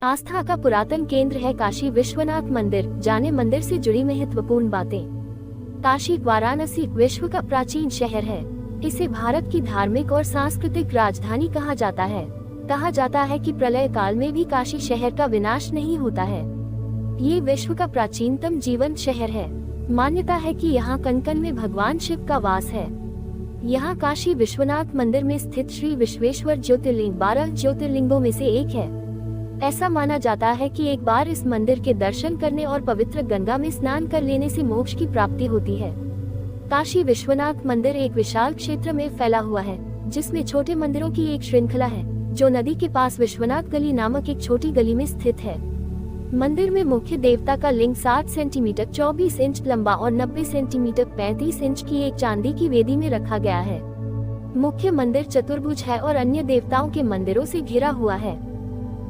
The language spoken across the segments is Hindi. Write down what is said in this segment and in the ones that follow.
आस्था का पुरातन केंद्र है काशी विश्वनाथ मंदिर। जाने मंदिर से जुड़ी महत्वपूर्ण बातें। काशी वाराणसी विश्व का प्राचीन शहर है। इसे भारत की धार्मिक और सांस्कृतिक राजधानी कहा जाता है। कहा जाता है कि प्रलय काल में भी काशी शहर का विनाश नहीं होता है। ये विश्व का प्राचीनतम जीवंत शहर है। मान्यता है कि यहाँ कण-कण में भगवान शिव का वास है। यहाँ काशी विश्वनाथ मंदिर में स्थित श्री विश्वेश्वर ज्योतिर्लिंग 12 ज्योतिर्लिंगों में से एक है। ऐसा माना जाता है कि एक बार इस मंदिर के दर्शन करने और पवित्र गंगा में स्नान कर लेने से मोक्ष की प्राप्ति होती है। काशी विश्वनाथ मंदिर एक विशाल क्षेत्र में फैला हुआ है, जिसमें छोटे मंदिरों की एक श्रृंखला है, जो नदी के पास विश्वनाथ गली नामक एक छोटी गली में स्थित है। मंदिर में मुख्य देवता का लिंग 7 सेंटीमीटर 24 इंच लंबा और 90 सेंटीमीटर 35 इंच की एक चांदी की वेदी में रखा गया है। मुख्य मंदिर चतुर्भुज है और अन्य देवताओं के मंदिरों से घिरा हुआ है।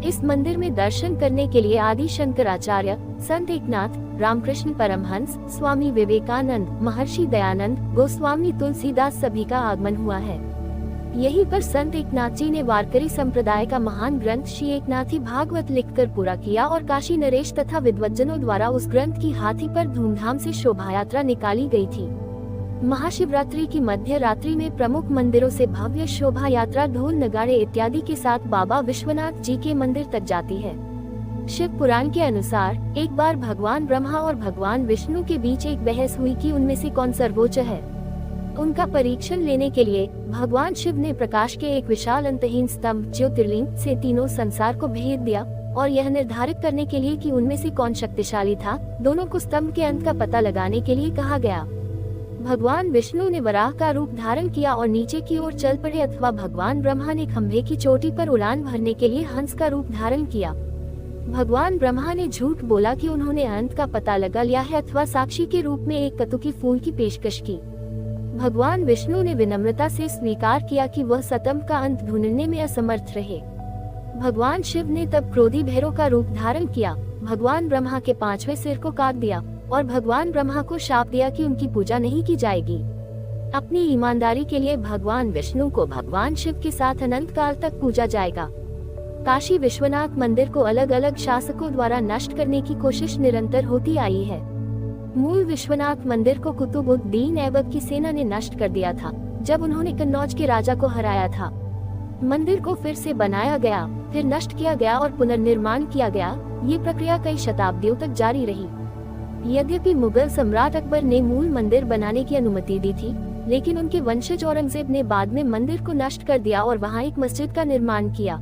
इस मंदिर में दर्शन करने के लिए आदि शंकराचार्य, संत एकनाथ, रामकृष्ण परमहंस, स्वामी विवेकानंद, महर्षि दयानंद, गोस्वामी तुलसीदास सभी का आगमन हुआ है। यहीं पर संत एकनाथ जी ने वारकरी संप्रदाय का महान ग्रंथ श्री एकनाथी भागवत लिखकर पूरा किया और काशी नरेश तथा विद्वज्जनों द्वारा उस ग्रंथ की हाथी पर धूमधाम से शोभा यात्रा निकाली गई थी। महाशिवरात्रि की मध्य रात्रि में प्रमुख मंदिरों से भव्य शोभा यात्रा ढोल नगाड़े इत्यादि के साथ बाबा विश्वनाथ जी के मंदिर तक जाती है। शिव पुराण के अनुसार एक बार भगवान ब्रह्मा और भगवान विष्णु के बीच एक बहस हुई कि उनमें से कौन सर्वोच्च है। उनका परीक्षण लेने के लिए भगवान शिव ने प्रकाश के एक विशाल अंतहीन स्तंभ ज्योतिर्लिंग से तीनों संसार को भेद दिया और यह निर्धारित करने के लिए कि उनमें से कौन शक्तिशाली था, दोनों को स्तंभ के अंत का पता लगाने के लिए कहा गया। भगवान विष्णु ने वराह का रूप धारण किया और नीचे की ओर चल पड़े, अथवा भगवान ब्रह्मा ने खंभे की चोटी पर उड़ान भरने के लिए हंस का रूप धारण किया। भगवान ब्रह्मा ने झूठ बोला कि उन्होंने अंत का पता लगा लिया है, अथवा साक्षी के रूप में एक कतुकी फूल की पेशकश की। भगवान विष्णु ने विनम्रता से स्वीकार किया कि वह स्तंभ का अंत ढूंढने में असमर्थ रहे। भगवान शिव ने तब क्रोधी भैरव का रूप धारण किया, भगवान ब्रह्मा के 5वें सिर को काट दिया और भगवान ब्रह्मा को शाप दिया कि उनकी पूजा नहीं की जाएगी। अपनी ईमानदारी के लिए भगवान विष्णु को भगवान शिव के साथ अनंत काल तक पूजा जाएगा। काशी विश्वनाथ मंदिर को अलग अलग शासकों द्वारा नष्ट करने की कोशिश निरंतर होती आई है। मूल विश्वनाथ मंदिर को कुतुबुद्दीन ऐबक की सेना ने नष्ट कर दिया था, जब उन्होंने कन्नौज के राजा को हराया था। मंदिर को फिर से बनाया गया, फिर नष्ट किया गया और पुनर्निर्माण किया गया। ये प्रक्रिया कई शताब्दियों तक जारी रही। यद्यपि मुगल सम्राट अकबर ने मूल मंदिर बनाने की अनुमति दी थी, लेकिन उनके वंशज औरंगजेब ने बाद में मंदिर को नष्ट कर दिया और वहां एक मस्जिद का निर्माण किया।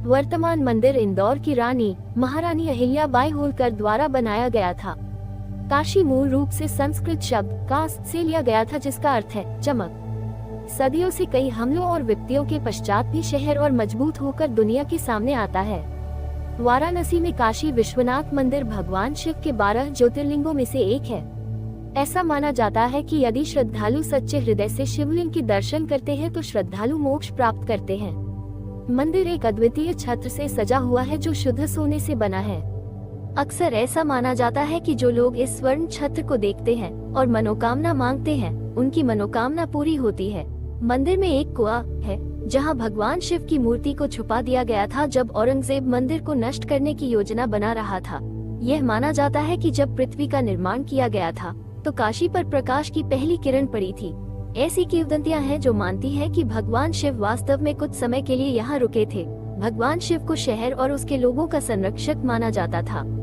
वर्तमान मंदिर इंदौर की रानी महारानी अहिल्याबाई होलकर द्वारा बनाया गया था। काशी मूल रूप से संस्कृत शब्द कास्ट से लिया गया था, जिसका अर्थ है चमक। सदियों से कई हमलों और विपत्तियों के पश्चात भी शहर और मजबूत होकर दुनिया के सामने आता है। वाराणसी में काशी विश्वनाथ मंदिर भगवान शिव के 12 ज्योतिर्लिंगों में से एक है। ऐसा माना जाता है कि यदि श्रद्धालु सच्चे हृदय से शिवलिंग के दर्शन करते हैं तो श्रद्धालु मोक्ष प्राप्त करते हैं। मंदिर एक अद्वितीय छत्र से सजा हुआ है, जो शुद्ध सोने से बना है। अक्सर ऐसा माना जाता है कि जो लोग इस स्वर्ण छत्र को देखते हैं और मनोकामना मांगते हैं, उनकी मनोकामना पूरी होती है। मंदिर में एक कुआं है, जहां भगवान शिव की मूर्ति को छुपा दिया गया था जब औरंगजेब मंदिर को नष्ट करने की योजना बना रहा था। यह माना जाता है कि जब पृथ्वी का निर्माण किया गया था, तो काशी पर प्रकाश की पहली किरण पड़ी थी। ऐसी किंवदंतियां हैं जो मानती है कि भगवान शिव वास्तव में कुछ समय के लिए यहाँ रुके थे। भगवान शिव को शहर और उसके लोगों का संरक्षक माना जाता था।